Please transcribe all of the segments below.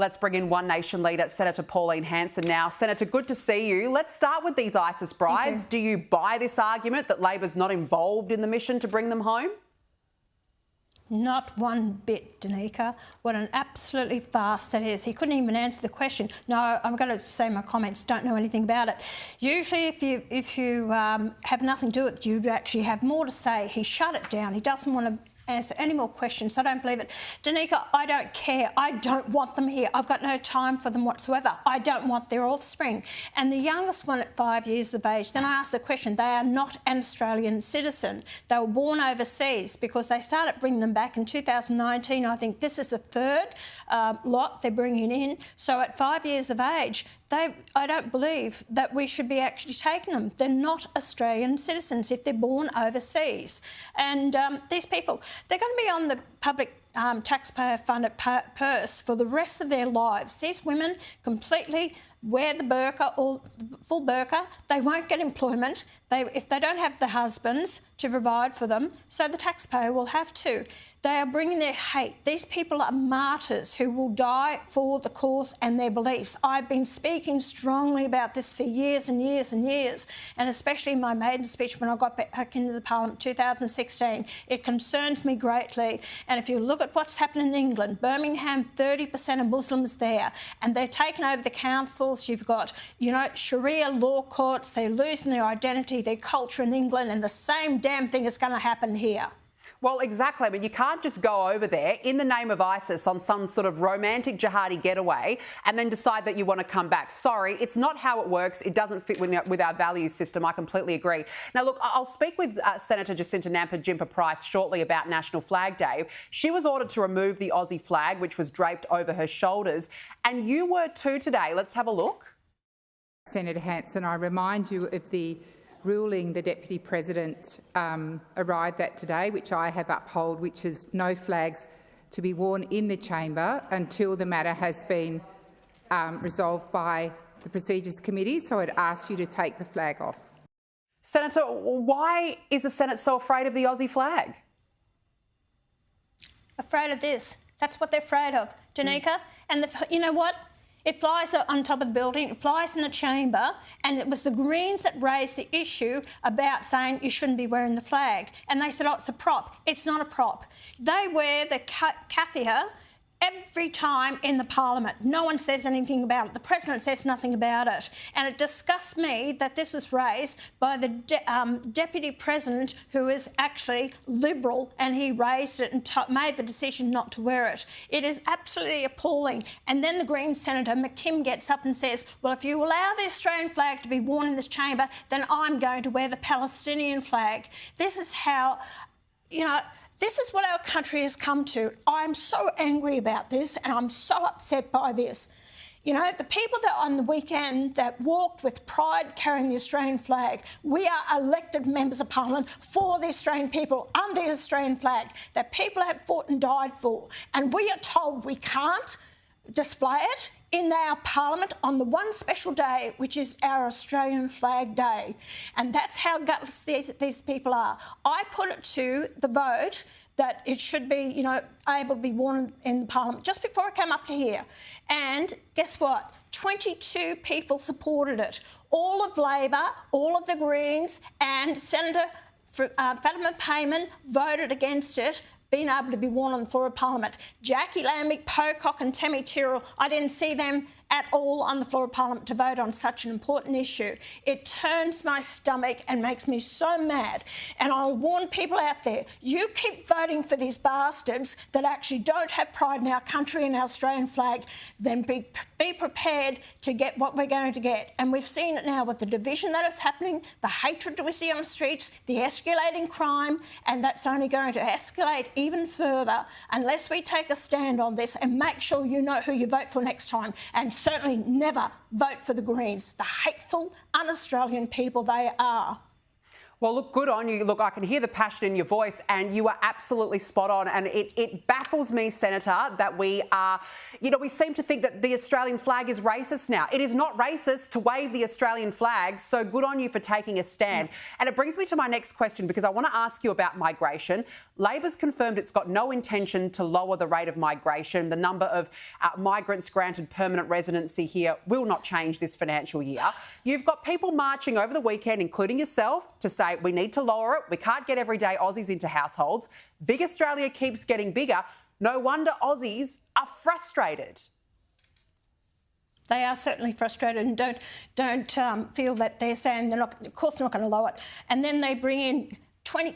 Let's bring in One Nation leader, Senator Pauline Hanson now. Senator, good to see you. Let's start with these ISIS brides. Do you buy this argument that Labor's not involved in the mission to bring them home? Not one bit, Danica. What an absolutely farce that is. He couldn't even answer the question. No, I'm going to say my comments, don't know anything about it. Usually if you have nothing to do with it, you'd actually have more to say. He shut it down. He doesn't want to answer any more questions. I don't believe it. Danica, I don't care. I don't want them here. I've got no time for them whatsoever. I don't want their offspring. And the youngest one at 5 years of age, then I asked the question, they are not an Australian citizen. They were born overseas because they started bringing them back in 2019. I think this is the third lot they're bringing in. So at 5 years of age, I don't believe that we should be actually taking them. They're not Australian citizens if they're born overseas. And these people, they're going to be on the public taxpayer-funded purse for the rest of their lives. These women completely wear the burqa or the full burqa. They won't get employment if they don't have the husbands to provide for them, so the taxpayer will have to. They are bringing their hate. These people are martyrs who will die for the cause and their beliefs. I've been speaking strongly about this for years and years and years, and especially in my maiden speech when I got back into the Parliament in 2016. It concerns me greatly. And if you look at what's happened in England, Birmingham, 30% of Muslims there, and they're taking over the councils. You've got, you know, Sharia law courts. They're losing their identity, their culture in England, and the same damn thing is going to happen here. Well, exactly. I mean, you can't just go over there in the name of ISIS on some sort of romantic jihadi getaway and then decide that you want to come back. Sorry, it's not how it works. It doesn't fit with our value system. I completely agree. Now, look, I'll speak with Senator Jacinta Nampijinpa-Price shortly about National Flag Day. She was ordered to remove the Aussie flag, which was draped over her shoulders, and you were too today. Let's have a look. Senator Hanson, I remind you of the ruling the Deputy President arrived at today, which I have upheld, which is no flags to be worn in the chamber until the matter has been resolved by the Procedures Committee. So I'd ask you to take the flag off. Senator, why is the Senate so afraid of the Aussie flag? Afraid of this. That's what they're afraid of, Danica. And you know what? It flies on top of the building, it flies in the chamber, and it was the Greens that raised the issue about saying you shouldn't be wearing the flag. And they said, oh, it's a prop. It's not a prop. They wear the kaffir every time in the Parliament. No one says anything about it. The President says nothing about it. And it disgusts me that this was raised by the Deputy President, who is actually Liberal, and he raised it and made the decision not to wear it. It is absolutely appalling. And then the Green Senator McKim gets up and says, well, if you allow the Australian flag to be worn in this chamber, then I'm going to wear the Palestinian flag. This is how, you know, this is what our country has come to. I'm so angry about this and I'm so upset by this. You know, the people that on the weekend that walked with pride carrying the Australian flag, we are elected members of Parliament for the Australian people under the Australian flag that people have fought and died for. And we are told we can't display it in our Parliament on the one special day, which is our Australian Flag Day. And that's how gutless these people are. I put it to the vote that it should be, you know, able to be worn in the Parliament just before I came up to here. And guess what? 22 people supported it. All of Labor, all of the Greens, and Senator Fatima Payman voted against it being able to be worn on the floor of Parliament. Jackie Lambie, Pocock and Tammy Tyrrell, I didn't see them at all on the floor of Parliament to vote on such an important issue. It turns my stomach and makes me so mad. And I'll warn people out there, you keep voting for these bastards that actually don't have pride in our country and our Australian flag, then be prepared to get what we're going to get. And we've seen it now with the division that is happening, the hatred that we see on the streets, the escalating crime, and that's only going to escalate even further unless we take a stand on this and make sure you know who you vote for next time. And certainly never vote for the Greens, the hateful, un-Australian people they are. Well, look, good on you. Look, I can hear the passion in your voice and you are absolutely spot on. And it baffles me, Senator, that we seem to think that the Australian flag is racist now. It is not racist to wave the Australian flag, so good on you for taking a stand. And it brings me to my next question, because I want to ask you about migration. Labor's confirmed it's got no intention to lower the rate of migration. The number of migrants granted permanent residency here will not change this financial year. You've got people marching over the weekend, including yourself, to say we need to lower it. We can't get everyday Aussies into households. Big Australia keeps getting bigger. No wonder Aussies are frustrated. They are certainly frustrated and don't feel that they're saying they're not, of course, they're not going to lower it. And then they bring in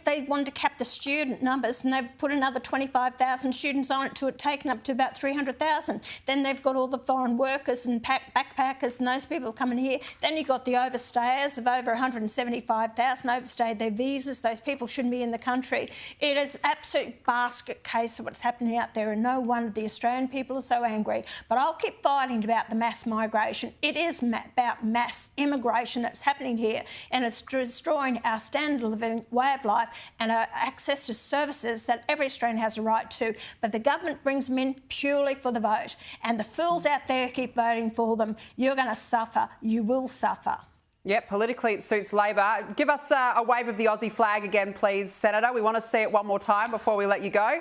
they wanted to cap the student numbers, and they've put another 25,000 students on it to it, taken up to about 300,000. Then they've got all the foreign workers and backpackers and those people coming here. Then you've got the overstayers of over 175,000 overstayed their visas. Those people shouldn't be in the country. It is absolute basket case of what's happening out there, and no wonder the Australian people are so angry. But I'll keep fighting about the mass migration. It is about mass immigration that's happening here, and it's destroying our standard of living, way of life, and access to services that every Australian has a right to. But the government brings them in purely for the vote, and the fools out there keep voting for them. You're going to suffer. You will suffer. Yep, politically it suits Labor. Give us a wave of the Aussie flag again, please, Senator. We want to see it one more time before we let you go.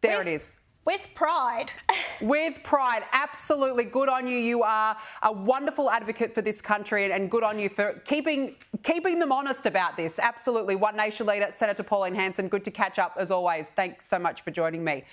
There it is. With pride. With pride, absolutely. Good on you. You are a wonderful advocate for this country, and good on you for keeping them honest about this. Absolutely. One Nation leader, Senator Pauline Hanson. Good to catch up as always. Thanks so much for joining me.